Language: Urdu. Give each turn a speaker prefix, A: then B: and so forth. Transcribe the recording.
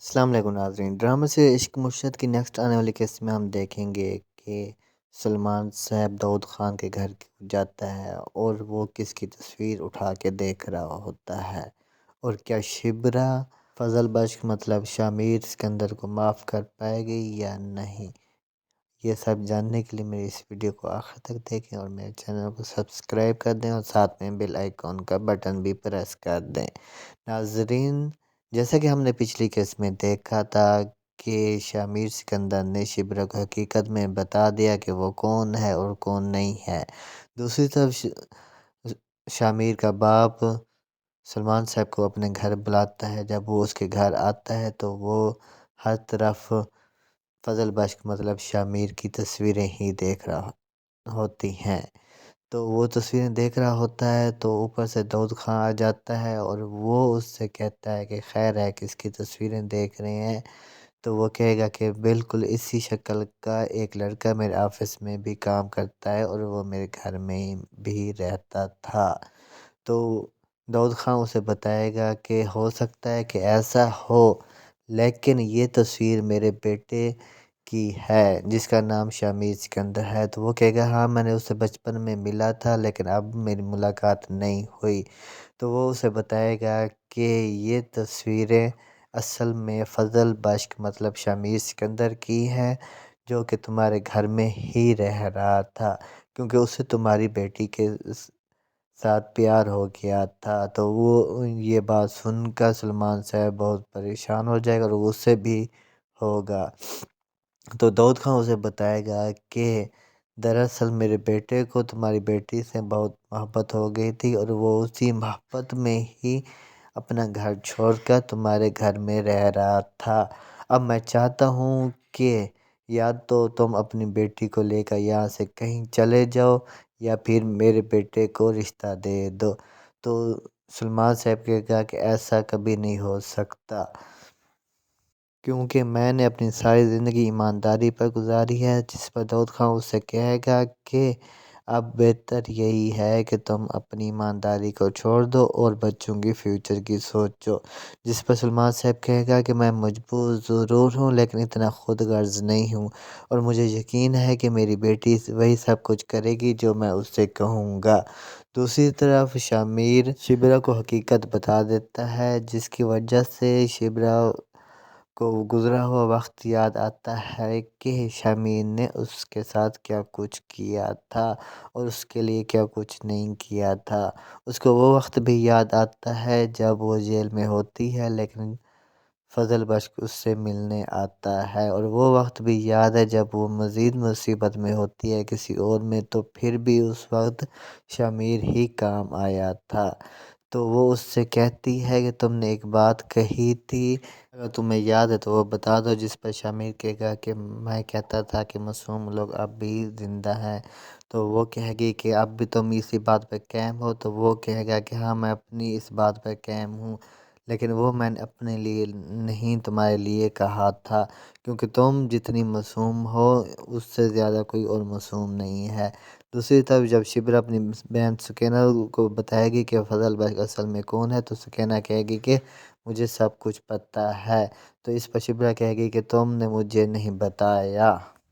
A: السلام علیکم ناظرین، ڈرامے سے عشق مرشد کی نیکسٹ آنے والی قسط میں ہم دیکھیں گے کہ سلمان صاحب داؤد خان کے گھر جاتا ہے اور وہ کس کی تصویر اٹھا کے دیکھ رہا ہوتا ہے، اور کیا شبرا فضل بخش مطلب شامیر سکندر کو معاف کر پائے گی یا نہیں۔ یہ سب جاننے کے لیے میری اس ویڈیو کو آخر تک دیکھیں اور میرے چینل کو سبسکرائب کر دیں اور ساتھ میں بیل آئیکن کا بٹن بھی پریس کر دیں۔ ناظرین، جیسا کہ ہم نے پچھلی کیس میں دیکھا تھا کہ شامیر سکندر نے شبرا کو حقیقت میں بتا دیا کہ وہ کون ہے اور کون نہیں ہے۔ دوسری طرف شامیر کا باپ سلمان صاحب کو اپنے گھر بلاتا ہے۔ جب وہ اس کے گھر آتا ہے تو وہ ہر طرف فضل بخش مطلب شامیر کی تصویریں ہی دیکھ رہا ہوتی ہیں۔ تو وہ تصویریں دیکھ رہا ہوتا ہے تو اوپر سے داؤد خان آ جاتا ہے اور وہ اس سے کہتا ہے کہ خیر ہے، کس کی تصویریں دیکھ رہے ہیں۔ تو وہ کہے گا کہ بالکل اسی شکل کا ایک لڑکا میرے آفس میں بھی کام کرتا ہے اور وہ میرے گھر میں بھی رہتا تھا۔ تو داؤد خان اسے بتائے گا کہ ہو سکتا ہے کہ ایسا ہو، لیکن یہ تصویر میرے بیٹے کی ہے جس کا نام شامیر سکندر ہے۔ تو وہ کہے گا ہاں، میں نے اسے بچپن میں ملا تھا لیکن اب میری ملاقات نہیں ہوئی۔ تو وہ اسے بتائے گا کہ یہ تصویریں اصل میں فضل بخش مطلب شامیر سکندر کی ہیں، جو کہ تمہارے گھر میں ہی رہ رہا تھا، کیونکہ اسے تمہاری بیٹی کے ساتھ پیار ہو گیا تھا۔ تو وہ یہ بات سن کر سلمان صاحب بہت پریشان ہو جائے گا اور غصے بھی ہوگا۔ تو داؤد خان اسے بتائے گا کہ دراصل میرے بیٹے کو تمہاری بیٹی سے بہت محبت ہو گئی تھی اور وہ اسی محبت میں ہی اپنا گھر چھوڑ کر تمہارے گھر میں رہ رہا تھا۔ اب میں چاہتا ہوں کہ یا تو تم اپنی بیٹی کو لے کر یہاں سے کہیں چلے جاؤ یا پھر میرے بیٹے کو رشتہ دے دو۔ تو سلمان صاحب کہے گا کہ ایسا کبھی نہیں ہو سکتا، کیونکہ میں نے اپنی ساری زندگی ایمانداری پر گزاری ہے۔ جس پر داؤد خان اس سے کہے گا کہ اب بہتر یہی ہے کہ تم اپنی ایمانداری کو چھوڑ دو اور بچوں کی فیوچر کی سوچو۔ جس پر سلمان صاحب کہے گا کہ میں مجبور ضرور ہوں لیکن اتنا خود غرض نہیں ہوں، اور مجھے یقین ہے کہ میری بیٹی وہی سب کچھ کرے گی جو میں اس سے کہوں گا۔ دوسری طرف شامیر شبرا کو حقیقت بتا دیتا ہے، جس کی وجہ سے شبرا کو گزرا ہوا وقت یاد آتا ہے کہ شامیر نے اس کے ساتھ کیا کچھ کیا تھا اور اس کے لیے کیا کچھ نہیں کیا تھا۔ اس کو وہ وقت بھی یاد آتا ہے جب وہ جیل میں ہوتی ہے لیکن فضل بخش اس سے ملنے آتا ہے، اور وہ وقت بھی یاد ہے جب وہ مزید مصیبت میں ہوتی ہے کسی اور میں، تو پھر بھی اس وقت شامیر ہی کام آیا تھا۔ تو وہ اس سے کہتی ہے کہ تم نے ایک بات کہی تھی، اگر تمہیں یاد ہے تو وہ بتا دو۔ جس پر شامیر کہے گا کہ میں کہتا تھا کہ معصوم لوگ اب بھی زندہ ہیں۔ تو وہ کہے گی کہ اب بھی تم اسی بات پہ قائم ہو۔ تو وہ کہے گا کہ ہاں، میں اپنی اس بات پہ قائم ہوں، لیکن وہ میں نے اپنے لیے نہیں تمہارے لیے کہا تھا، کیونکہ تم جتنی معصوم ہو اس سے زیادہ کوئی اور معصوم نہیں ہے۔ دوسری طرف جب شبرا اپنی بہن سکینہ کو بتائے گی کہ فضل بخش اصل میں کون ہے، تو سکینہ کہے گی کہ مجھے سب کچھ پتہ ہے۔ تو اس پر شبرا کہے گی کہ تم نے مجھے نہیں بتایا۔